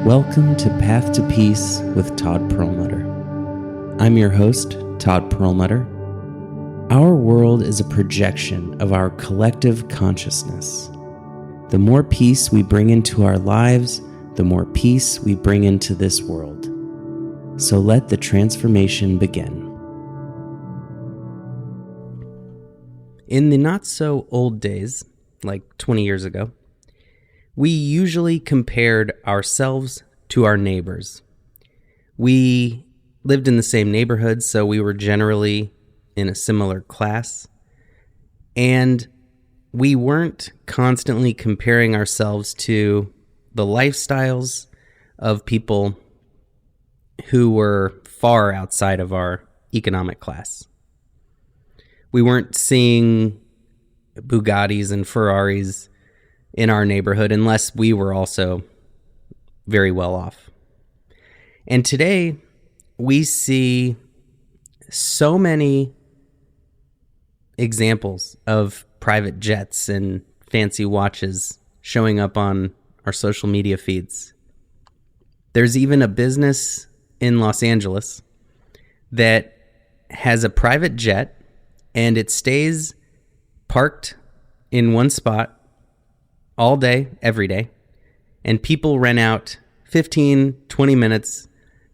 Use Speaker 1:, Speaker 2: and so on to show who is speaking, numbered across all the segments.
Speaker 1: Welcome to Path to Peace with Todd Perlmutter. I'm your host, Todd Perlmutter. Our world is a projection of our collective consciousness. The more peace we bring into our lives, the more peace we bring into this world. So let the transformation begin. In the not-so-old days, like 20 years ago, we usually compared ourselves to our neighbors. We lived in the same neighborhood, so we were generally in a similar class. And we weren't constantly comparing ourselves to the lifestyles of people who were far outside of our economic class. We weren't seeing Bugattis and Ferraris in our neighborhood unless we were also very well off. And today we see so many examples of private jets and fancy watches showing up on our social media feeds. There's even a business in Los Angeles that has a private jet and it stays parked in one spot all day, every day, and people rent out 15, 20 minutes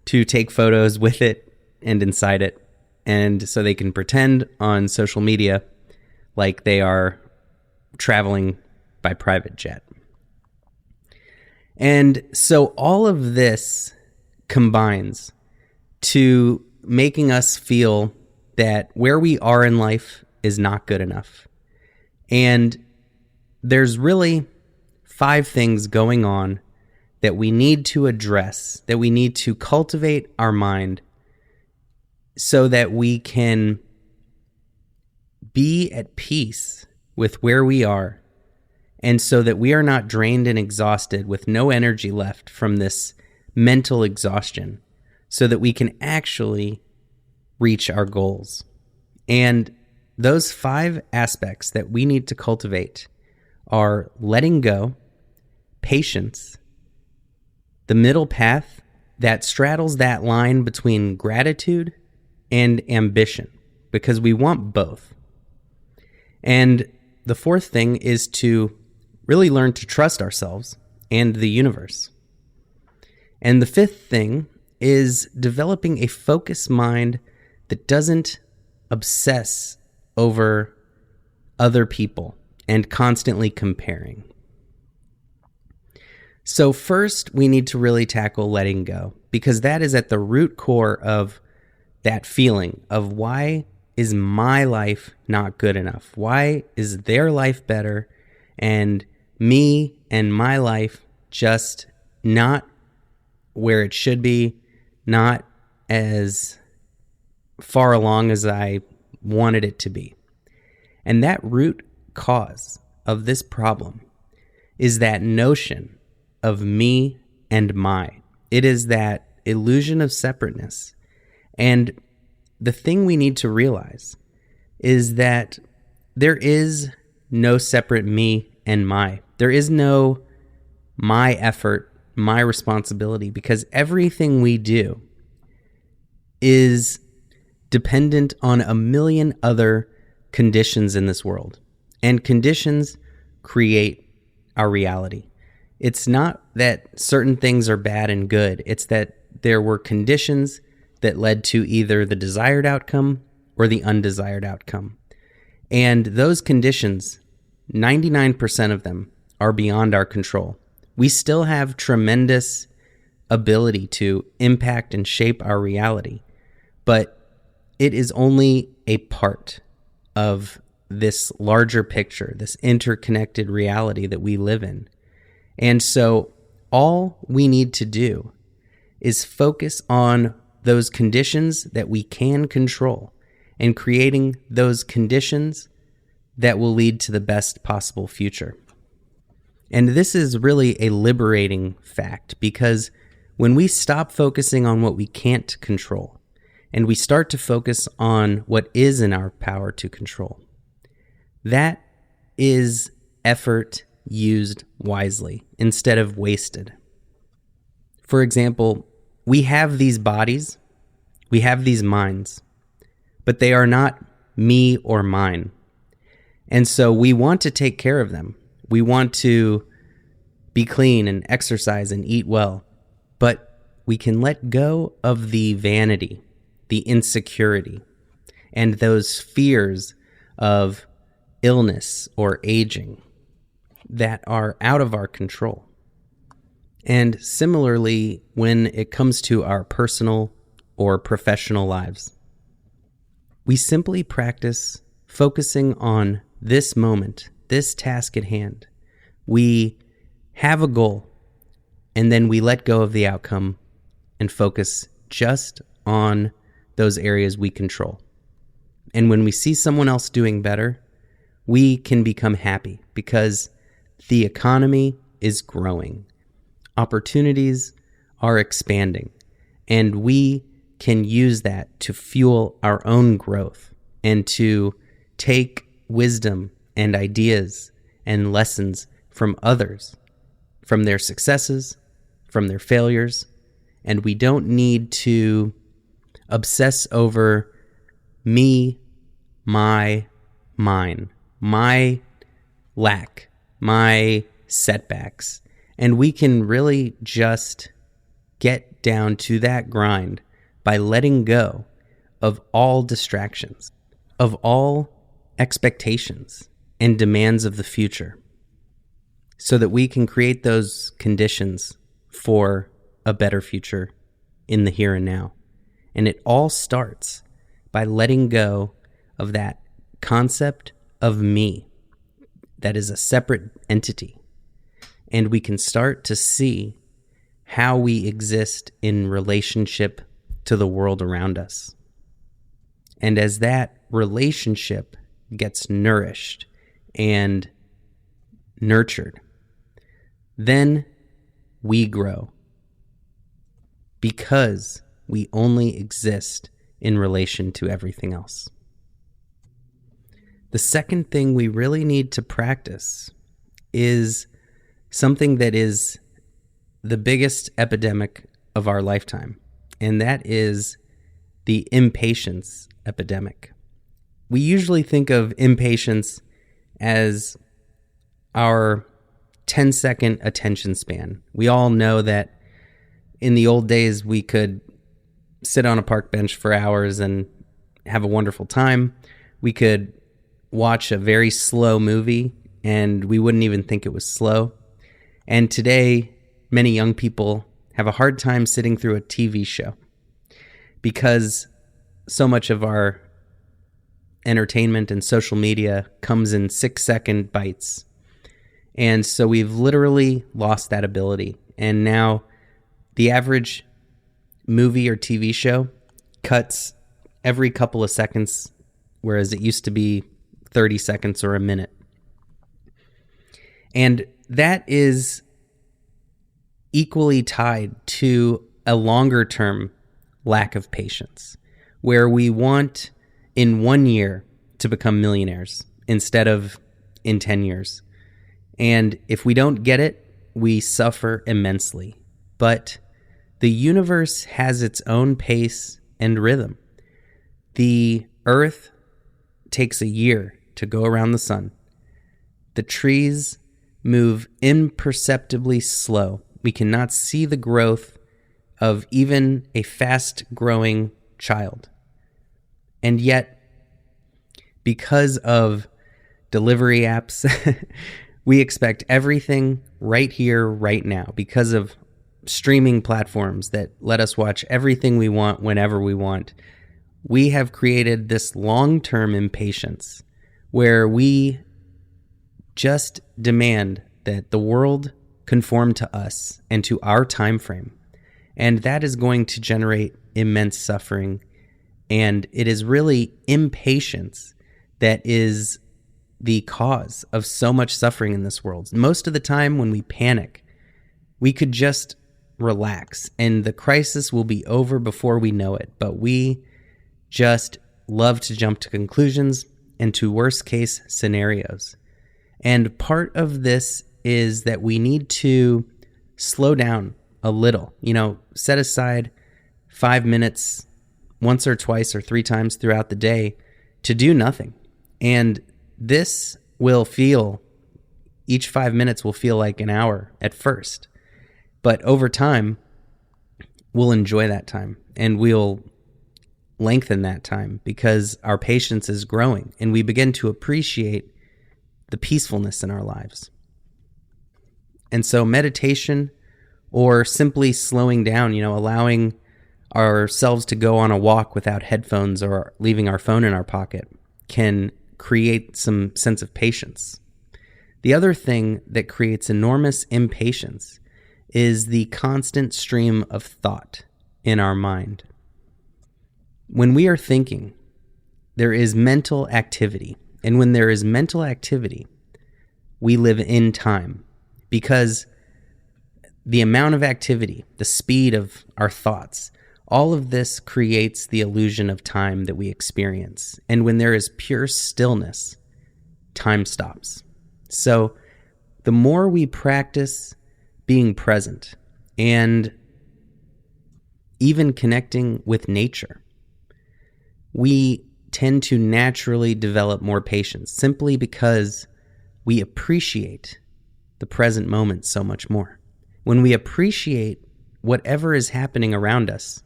Speaker 1: to take photos with it and inside it, and so they can pretend on social media like they are traveling by private jet. And so all of this combines to making us feel that where we are in life is not good enough. And there's really 5 things going on that we need to address, that we need to cultivate our mind so that we can be at peace with where we are, and so that we are not drained and exhausted with no energy left from this mental exhaustion, so that we can actually reach our goals. And those 5 aspects that we need to cultivate are letting go, patience, the middle path that straddles that line between gratitude and ambition, because we want both. And the 4th thing is to really learn to trust ourselves and the universe. And the 5th thing is developing a focused mind that doesn't obsess over other people and constantly comparing. So first, we need to really tackle letting go, because that is at the root core of that feeling of why is my life not good enough? Why is their life better and me and my life just not where it should be, not as far along as I wanted it to be? And that root cause of this problem is that notion of me and my. It is that illusion of separateness. And the thing we need to realize is that there is no separate me and my. There is no my effort, my responsibility, because everything we do is dependent on a million other conditions in this world. And conditions create our reality. It's not that certain things are bad and good. It's that there were conditions that led to either the desired outcome or the undesired outcome. And those conditions, 99% of them, are beyond our control. We still have tremendous ability to impact and shape our reality, but it is only a part of this larger picture, this interconnected reality that we live in. And so all we need to do is focus on those conditions that we can control and creating those conditions that will lead to the best possible future. And this is really a liberating fact, because when we stop focusing on what we can't control and we start to focus on what is in our power to control, that is effort used wisely instead of wasted. For example, we have these bodies, we have these minds, but they are not me or mine. And so we want to take care of them. We want to be clean and exercise and eat well, but we can let go of the vanity, the insecurity, and those fears of illness or aging that are out of our control. And similarly, when it comes to our personal or professional lives, we simply practice focusing on this moment, this task at hand. We have a goal, and then we let go of the outcome and focus just on those areas we control. And when we see someone else doing better, we can become happy because the economy is growing. Opportunities are expanding, and we can use that to fuel our own growth and to take wisdom and ideas and lessons from others, from their successes, from their failures, and we don't need to obsess over me, my, mine, my lack, my setbacks. And we can really just get down to that grind by letting go of all distractions, of all expectations and demands of the future, so that we can create those conditions for a better future in the here and now. And it all starts by letting go of that concept of me that is a separate entity. And we can start to see how we exist in relationship to the world around us. And as that relationship gets nourished and nurtured, then we grow, because we only exist in relation to everything else. The second thing we really need to practice is something that is the biggest epidemic of our lifetime, and that is the impatience epidemic. We usually think of impatience as our 10-second attention span. We all know that in the old days, we could sit on a park bench for hours and have a wonderful time. We could watch a very slow movie and we wouldn't even think it was slow. And today, many young people have a hard time sitting through a TV show because so much of our entertainment and social media comes in 6-second bites. And so we've literally lost that ability. And now the average movie or TV show cuts every couple of seconds, whereas it used to be 30 seconds or a minute. And that is equally tied to a longer term lack of patience, where we want in 1 year to become millionaires instead of in 10 years. And if we don't get it, we suffer immensely. But the universe has its own pace and rhythm. The earth takes a year to go around the sun. The trees move imperceptibly slow. We cannot see the growth of even a fast-growing child. And yet, because of delivery apps, we expect everything right here, right now, because of streaming platforms that let us watch everything we want whenever we want. We have created this long-term impatience where we just demand that the world conform to us and to our time frame. And that is going to generate immense suffering. And it is really impatience that is the cause of so much suffering in this world. Most of the time when we panic, we could just relax and the crisis will be over before we know it. But we just love to jump to conclusions and to worst case scenarios. And part of this is that we need to slow down a little. Set aside 5 minutes once or twice or 3 times throughout the day to do nothing. And this will feel, each 5 minutes will feel like an hour at first. But over time, we'll enjoy that time and we'll lengthen that time because our patience is growing and we begin to appreciate the peacefulness in our lives. And so meditation, or simply slowing down, allowing ourselves to go on a walk without headphones or leaving our phone in our pocket, can create some sense of patience. The other thing that creates enormous impatience is the constant stream of thought in our mind. When we are thinking, there is mental activity. And when there is mental activity, we live in time, because the amount of activity, the speed of our thoughts, all of this creates the illusion of time that we experience. And when there is pure stillness, time stops. So the more we practice being present and even connecting with nature, we tend to naturally develop more patience simply because we appreciate the present moment so much more. When we appreciate whatever is happening around us,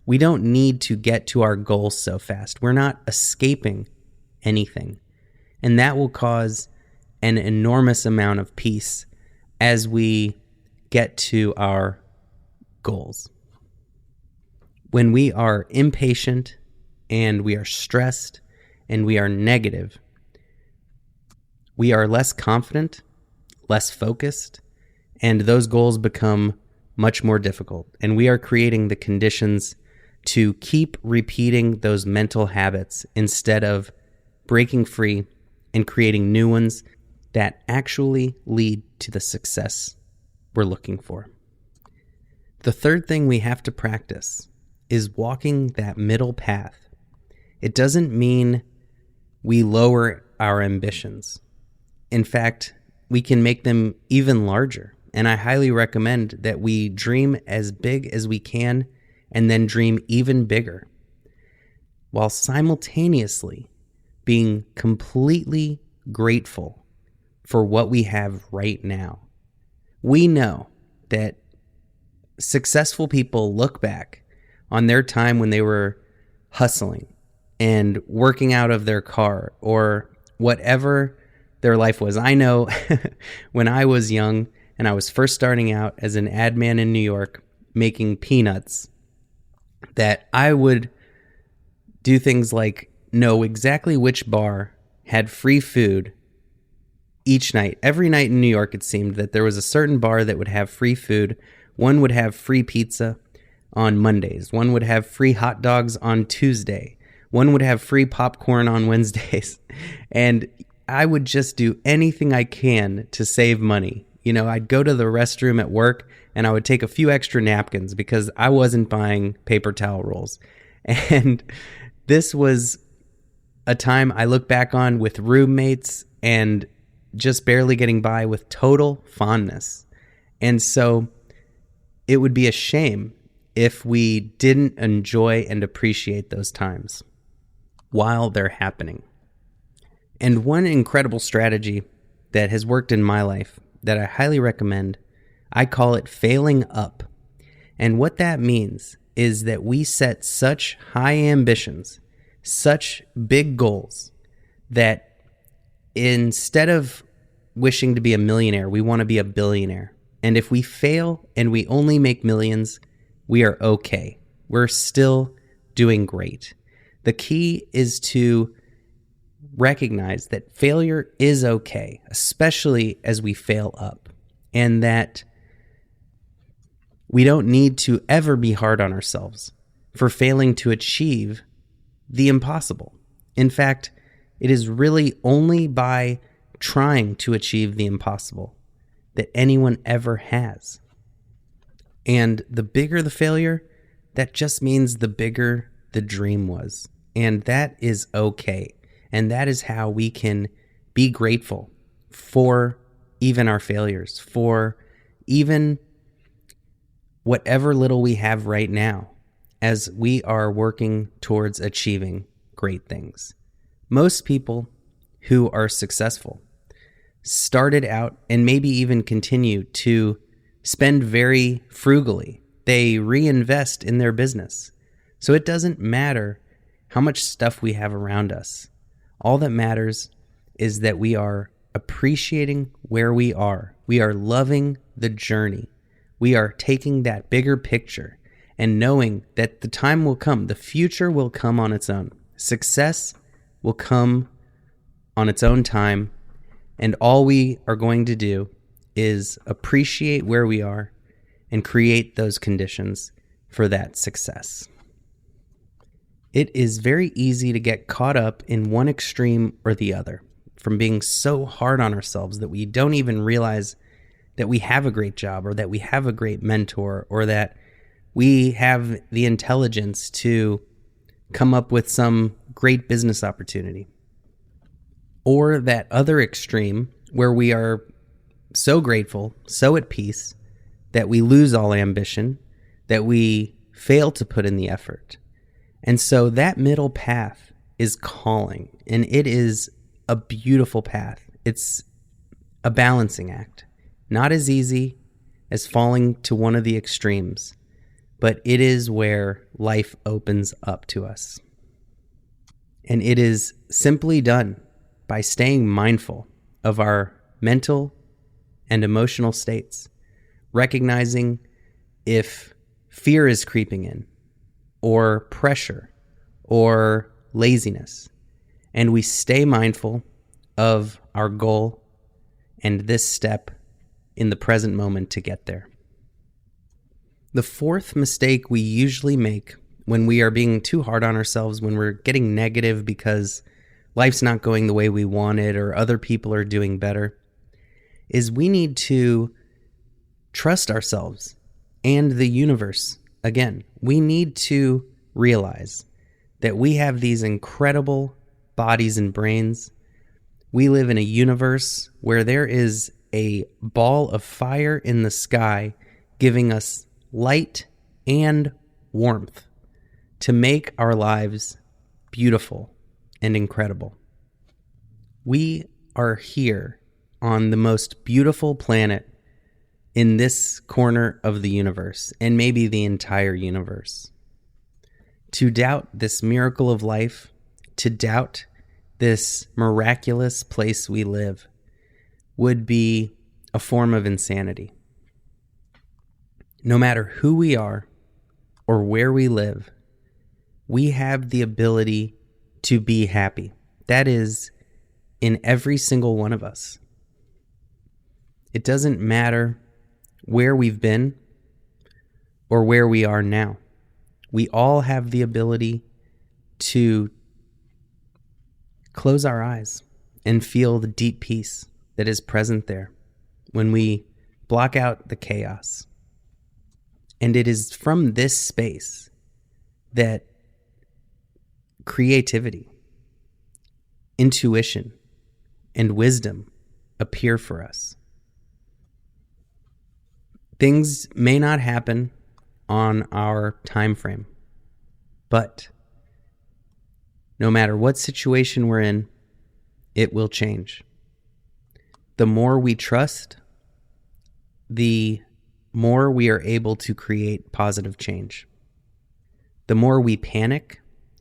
Speaker 1: we don't need to get to our goals so fast. We're not escaping anything. And that will cause an enormous amount of peace as we get to our goals. When we are impatient and we are stressed and we are negative, we are less confident, less focused, and those goals become much more difficult. And we are creating the conditions to keep repeating those mental habits instead of breaking free and creating new ones that actually lead to the success we're looking for. The third thing we have to practice is walking that middle path. It doesn't mean we lower our ambitions. In fact, we can make them even larger. And I highly recommend that we dream as big as we can and then dream even bigger, while simultaneously being completely grateful for what we have right now. We know that successful people look back on their time when they were hustling and working out of their car or whatever their life was. I know when I was young and I was first starting out as an ad man in New York making peanuts, that I would do things like know exactly which bar had free food each night. Every night in New York, it seemed that there was a certain bar that would have free food. One would have free pizza on Mondays. One would have free hot dogs on Tuesday. One would have free popcorn on Wednesdays. And I would just do anything I can to save money. I'd go to the restroom at work and I would take a few extra napkins because I wasn't buying paper towel rolls. And this was a time I look back on with roommates and just barely getting by with total fondness. And so it would be a shame if we didn't enjoy and appreciate those times while they're happening. And one incredible strategy that has worked in my life that I highly recommend, I call it failing up. And what that means is that we set such high ambitions, such big goals, that instead of wishing to be a millionaire, we want to be a billionaire. And if we fail and we only make millions, we are okay. We're still doing great. The key is to recognize that failure is okay, especially as we fail up, and that we don't need to ever be hard on ourselves for failing to achieve the impossible. In fact, it is really only by trying to achieve the impossible that anyone ever has. And the bigger the failure, that just means the bigger the dream was. And that is okay. And that is how we can be grateful for even our failures, for even whatever little we have right now as we are working towards achieving great things. Most people who are successful started out and maybe even continue to spend very frugally. They reinvest in their business. So it doesn't matter how much stuff we have around us. All that matters is that we are appreciating where we are. We are loving the journey. We are taking that bigger picture and knowing that the time will come. The future will come on its own. Success will come on its own time. And all we are going to do is appreciate where we are and create those conditions for that success. It is very easy to get caught up in one extreme or the other, from being so hard on ourselves that we don't even realize that we have a great job or that we have a great mentor or that we have the intelligence to come up with some great business opportunity. Or that other extreme where we are so grateful, so at peace, that we lose all ambition, that we fail to put in the effort. And so that middle path is calling, and it is a beautiful path. It's a balancing act. Not as easy as falling to one of the extremes, but it is where life opens up to us. And it is simply done by staying mindful of our mental and emotional states, recognizing if fear is creeping in, or pressure, or laziness, and we stay mindful of our goal and this step in the present moment to get there. The fourth mistake we usually make when we are being too hard on ourselves, when we're getting negative because life's not going the way we want it or other people are doing better, is we need to trust ourselves and the universe. Again, we need to realize that we have these incredible bodies and brains. We live in a universe where there is a ball of fire in the sky giving us light and warmth to make our lives beautiful and incredible. We are here on the most beautiful planet in this corner of the universe, and maybe the entire universe. To doubt this miracle of life, to doubt this miraculous place we live, would be a form of insanity. No matter who we are or where we live, we have the ability to be happy. That is in every single one of us. It doesn't matter where we've been or where we are now. We all have the ability to close our eyes and feel the deep peace that is present there when we block out the chaos. And it is from this space that creativity, intuition, and wisdom appear for us. Things may not happen on our time frame, but no matter what situation we're in, it will change. The more we trust, the more we are able to create positive change. The more we panic,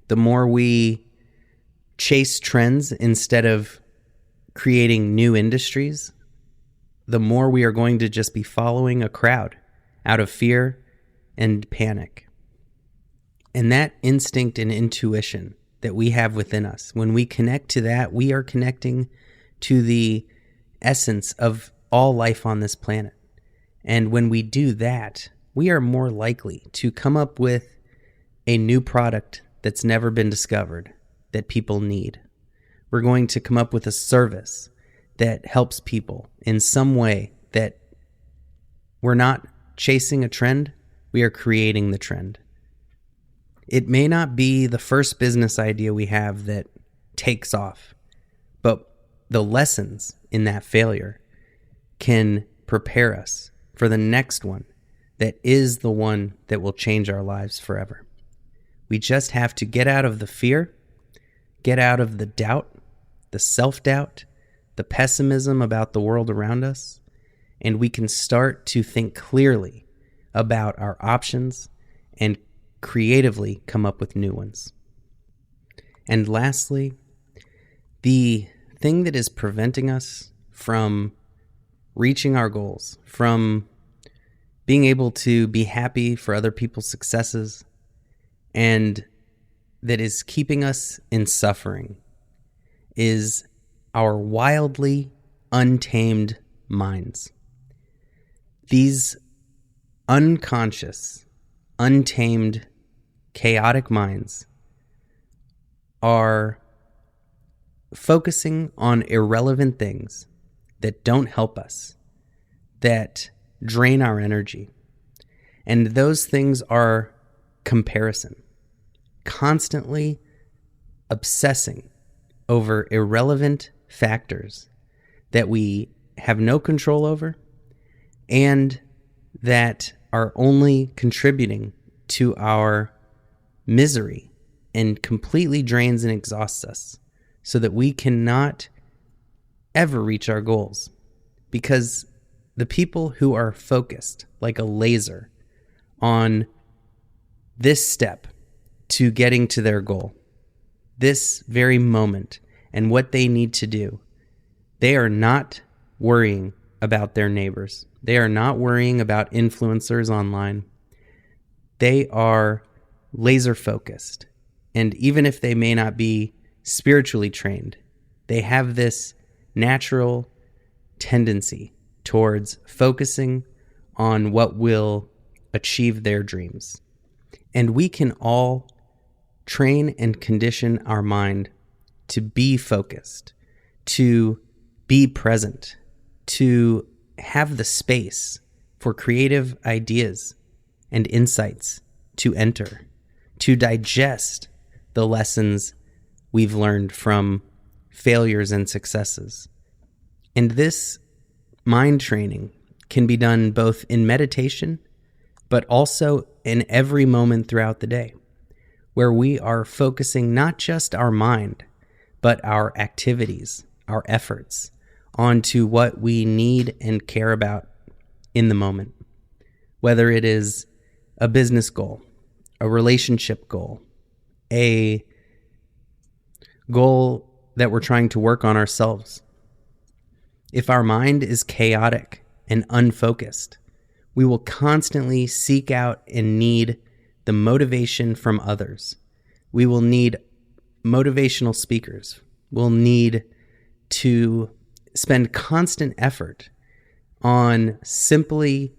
Speaker 1: the more we chase trends instead of creating new industries, the more we are going to just be following a crowd out of fear and panic. And that instinct and intuition that we have within us, when we connect to that, we are connecting to the essence of all life on this planet. And when we do that, we are more likely to come up with a new product that's never been discovered that people need. We're going to come up with a service that helps people in some way, that we're not chasing a trend, we are creating the trend. It may not be the first business idea we have that takes off, but the lessons in that failure can prepare us for the next one that is the one that will change our lives forever. We just have to get out of the fear, get out of the doubt, the self-doubt, the pessimism about the world around us, and we can start to think clearly about our options and creatively come up with new ones. And lastly, the thing that is preventing us from reaching our goals, from being able to be happy for other people's successes, and that is keeping us in suffering, is our wildly untamed minds. These unconscious, untamed, chaotic minds are focusing on irrelevant things that don't help us, that drain our energy. And those things are comparison, constantly obsessing over irrelevant factors that we have no control over and that are only contributing to our misery and completely drains and exhausts us so that we cannot ever reach our goals. Because the people who are focused like a laser on this step to getting to their goal, this very moment, and what they need to do, they are not worrying about their neighbors. They are not worrying about influencers online. They are laser focused. And even if they may not be spiritually trained, they have this natural tendency towards focusing on what will achieve their dreams. And we can all train and condition our mind to be focused, to be present, to have the space for creative ideas and insights to enter, to digest the lessons we've learned from failures and successes. And this mind training can be done both in meditation, but also in every moment throughout the day, where we are focusing not just our mind, but our activities, our efforts, onto what we need and care about in the moment. Whether it is a business goal, a relationship goal, a goal that we're trying to work on ourselves. If our mind is chaotic and unfocused, we will constantly seek out and need the motivation from others. We will need motivational speakers. We'll need to spend constant effort on simply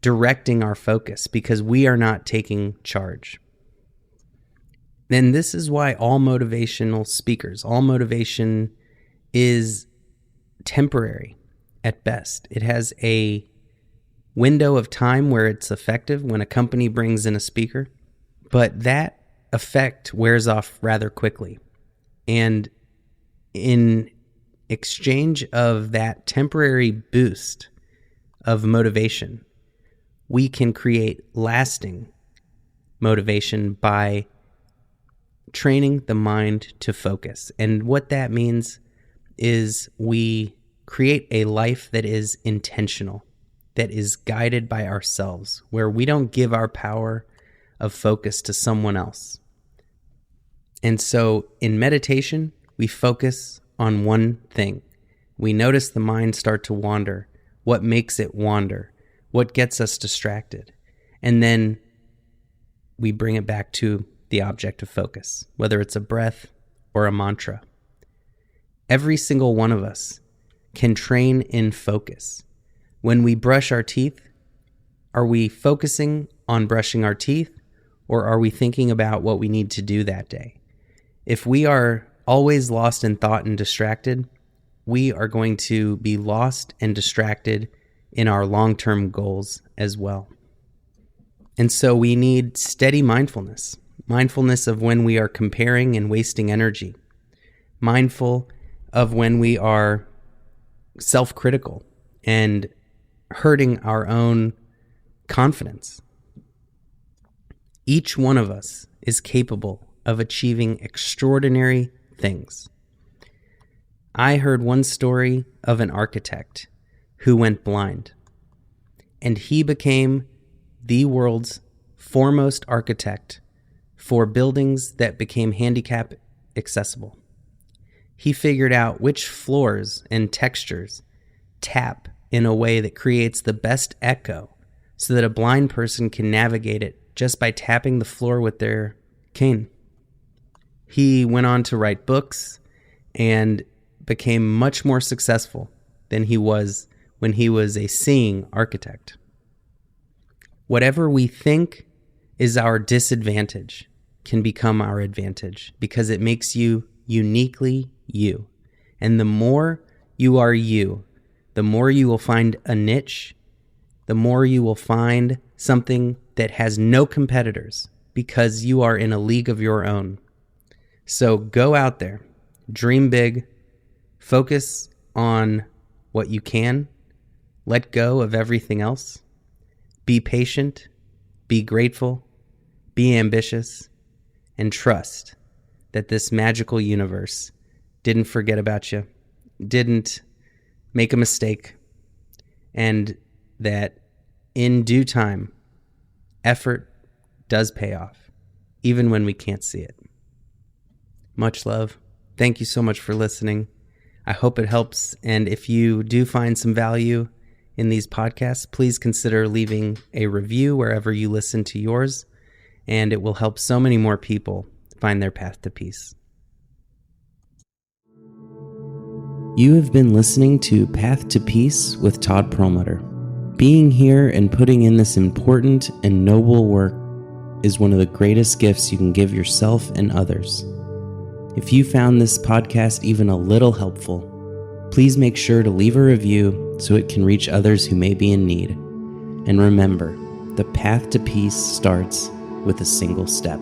Speaker 1: directing our focus because we are not taking charge. Then this is why all motivational speakers, all motivation is temporary at best. It has a window of time where it's effective when a company brings in a speaker, but that effect wears off rather quickly. And in exchange of that temporary boost of motivation, we can create lasting motivation by training the mind to focus. And what that means is we create a life that is intentional, that is guided by ourselves, where we don't give our power of focus to someone else. And so in meditation, we focus on one thing. We notice the mind start to wander, what makes it wander, what gets us distracted. And then we bring it back to the object of focus, whether it's a breath or a mantra. Every single one of us can train in focus. When we brush our teeth, are we focusing on brushing our teeth, or are we thinking about what we need to do that day? If we are always lost in thought and distracted, we are going to be lost and distracted in our long-term goals as well. And so we need steady mindfulness of when we are comparing and wasting energy, mindful of when we are self-critical and hurting our own confidence. Each one of us is capable of achieving extraordinary things. I heard one story of an architect who went blind, and he became the world's foremost architect for buildings that became handicap accessible. He figured out which floors and textures tap in a way that creates the best echo so that a blind person can navigate it just by tapping the floor with their cane. He went on to write books and became much more successful than he was when he was a seeing architect. Whatever we think is our disadvantage can become our advantage because it makes you uniquely you. And the more you are you, the more you will find a niche, the more you will find something that has no competitors because you are in a league of your own. So go out there, dream big, focus on what you can, let go of everything else, be patient, be grateful, be ambitious, and trust that this magical universe didn't forget about you, didn't make a mistake, and that in due time, effort does pay off, even when we can't see it. Much love. Thank you so much for listening. I hope it helps, and if you do find some value in these podcasts, please consider leaving a review wherever you listen to yours, and it will help so many more people find their path to peace. You have been listening to Path to Peace with Todd Perlmutter. Being here and putting in this important and noble work is one of the greatest gifts you can give yourself and others. If you found this podcast even a little helpful, please make sure to leave a review so it can reach others who may be in need. And remember, the path to peace starts with a single step.